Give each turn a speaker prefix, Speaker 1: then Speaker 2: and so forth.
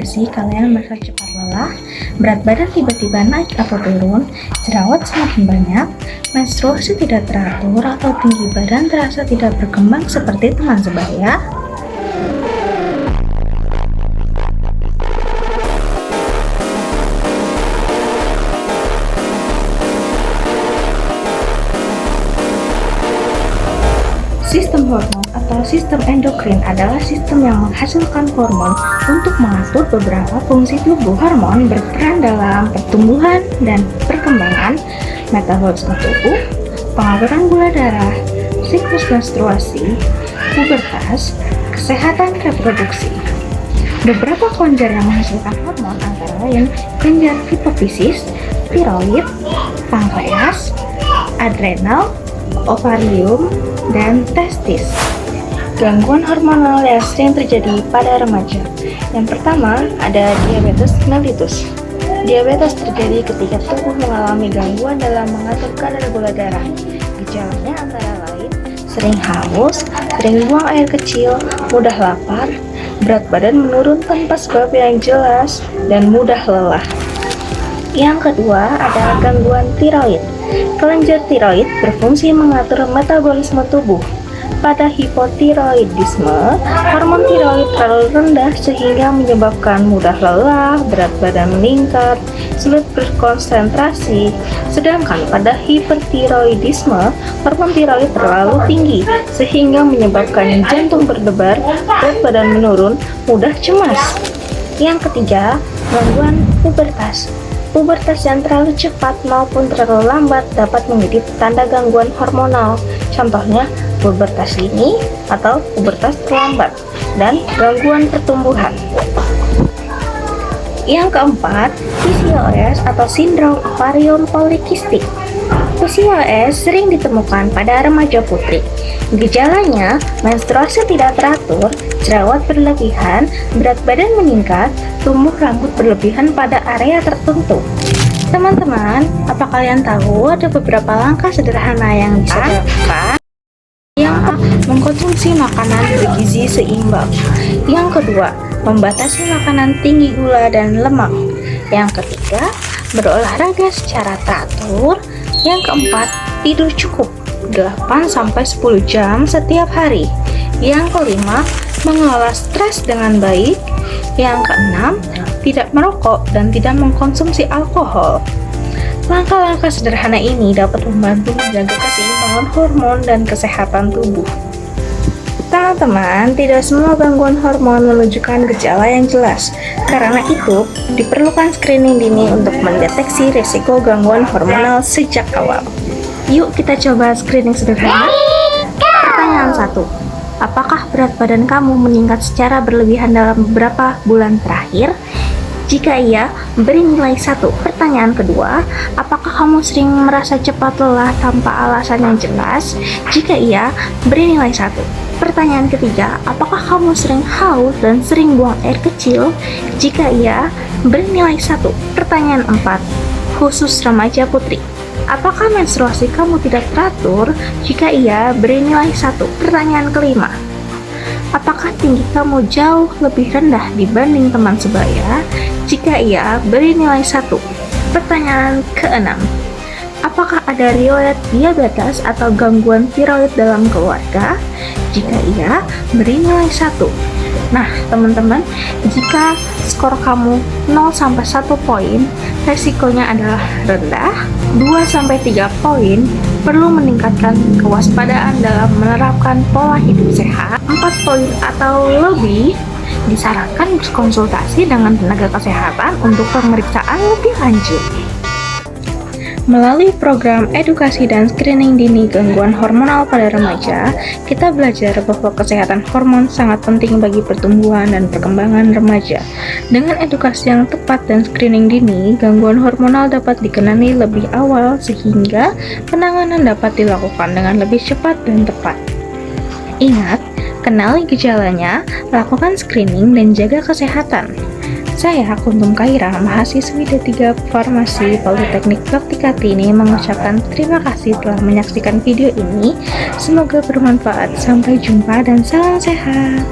Speaker 1: gak sih kalian merasa cepat lelah, berat badan tiba-tiba naik atau turun, jerawat semakin banyak, menstruasi tidak teratur, atau tinggi badan terasa tidak berkembang seperti teman sebaya? Sistem hormon atau sistem endokrin adalah sistem yang menghasilkan hormon untuk mengatur beberapa fungsi tubuh. Hormon berperan dalam pertumbuhan dan perkembangan, metabolisme tubuh, pengaturan gula darah, siklus menstruasi, pubertas, kesehatan reproduksi. Beberapa kelenjar yang menghasilkan hormon antara lain kelenjar hipofisis, tiroid, pankreas, adrenal, ovarium, dan testis. Gangguan hormonal yang sering terjadi pada remaja. Yang pertama, ada diabetes mellitus. Diabetes terjadi ketika tubuh mengalami gangguan dalam mengatur kadar gula darah. Gejalanya antara lain sering haus, sering buang air kecil, mudah lapar, berat badan menurun tanpa sebab yang jelas, dan mudah lelah. Yang kedua, ada gangguan tiroid. Kelenjar tiroid berfungsi mengatur metabolisme tubuh. Pada hipotiroidisme, hormon tiroid terlalu rendah sehingga menyebabkan mudah lelah, berat badan meningkat, sulit berkonsentrasi. Sedangkan pada hipertiroidisme, hormon tiroid terlalu tinggi sehingga menyebabkan jantung berdebar, berat badan menurun, mudah cemas. Yang ketiga, gangguan pubertas. Pubertas yang terlalu cepat maupun terlalu lambat dapat menjadi tanda gangguan hormonal. Contohnya, pubertas dini atau pubertas terlambat, dan gangguan pertumbuhan. Yang keempat, PCOS atau sindrom ovarium polikistik. PCOS sering ditemukan pada remaja putri. Gejalanya, menstruasi tidak teratur, jerawat berlebihan, berat badan meningkat, tumbuh rambut berlebihan pada area tertentu. Teman-teman, apa kalian tahu ada beberapa langkah sederhana yang bisa dilakukan? Yang mengkonsumsi makanan bergizi seimbang. Yang kedua, membatasi makanan tinggi gula dan lemak. Yang ketiga, berolahraga secara teratur. Yang keempat, tidur cukup 8-10 jam setiap hari. Yang kelima, mengelola stres dengan baik. Yang keenam, tidak merokok dan tidak mengkonsumsi alkohol. Langkah-langkah sederhana ini dapat membantu menjaga keseimbangan hormon dan kesehatan tubuh. Teman-teman, tidak semua gangguan hormon menunjukkan gejala yang jelas. Karena itu, diperlukan screening dini untuk mendeteksi risiko gangguan hormonal sejak awal. Yuk kita coba screening sederhana. Pertanyaan 1. Apakah berat badan kamu meningkat secara berlebihan dalam beberapa bulan terakhir? Jika iya, beri nilai 1. Pertanyaan kedua, apakah kamu sering merasa cepat lelah tanpa alasan yang jelas? Jika iya, beri nilai 1. Pertanyaan ketiga, apakah kamu sering haus dan sering buang air kecil? Jika iya, beri nilai 1. Pertanyaan 4, khusus remaja putri, apakah menstruasi kamu tidak teratur? Jika iya, beri nilai 1. Pertanyaan kelima, apakah tinggi kamu jauh lebih rendah dibanding teman sebaya? Jika iya, beri nilai 1. Pertanyaan keenam, apakah ada riwayat diabetes atau gangguan tiroid dalam keluarga? Jika iya, beri nilai 1. Nah, teman-teman, jika skor kamu 0-1 poin, resikonya adalah rendah. 2-3 poin, perlu meningkatkan kewaspadaan dalam menerapkan pola hidup sehat. 4 poin atau lebih, disarankan berkonsultasi dengan tenaga kesehatan untuk pemeriksaan lebih lanjut. Melalui program edukasi dan screening dini gangguan hormonal pada remaja, kita belajar bahwa kesehatan hormon sangat penting bagi pertumbuhan dan perkembangan remaja. Dengan edukasi yang tepat dan screening dini, gangguan hormonal dapat dikenali lebih awal sehingga penanganan dapat dilakukan dengan lebih cepat dan tepat. Ingat, kenali gejalanya, lakukan screening, dan jaga kesehatan. Saya, Kuntum Kaira, mahasiswi D3 Farmasi Politeknik Bakti-Kartini, mengucapkan terima kasih telah menyaksikan video ini. Semoga bermanfaat. Sampai jumpa dan salam sehat.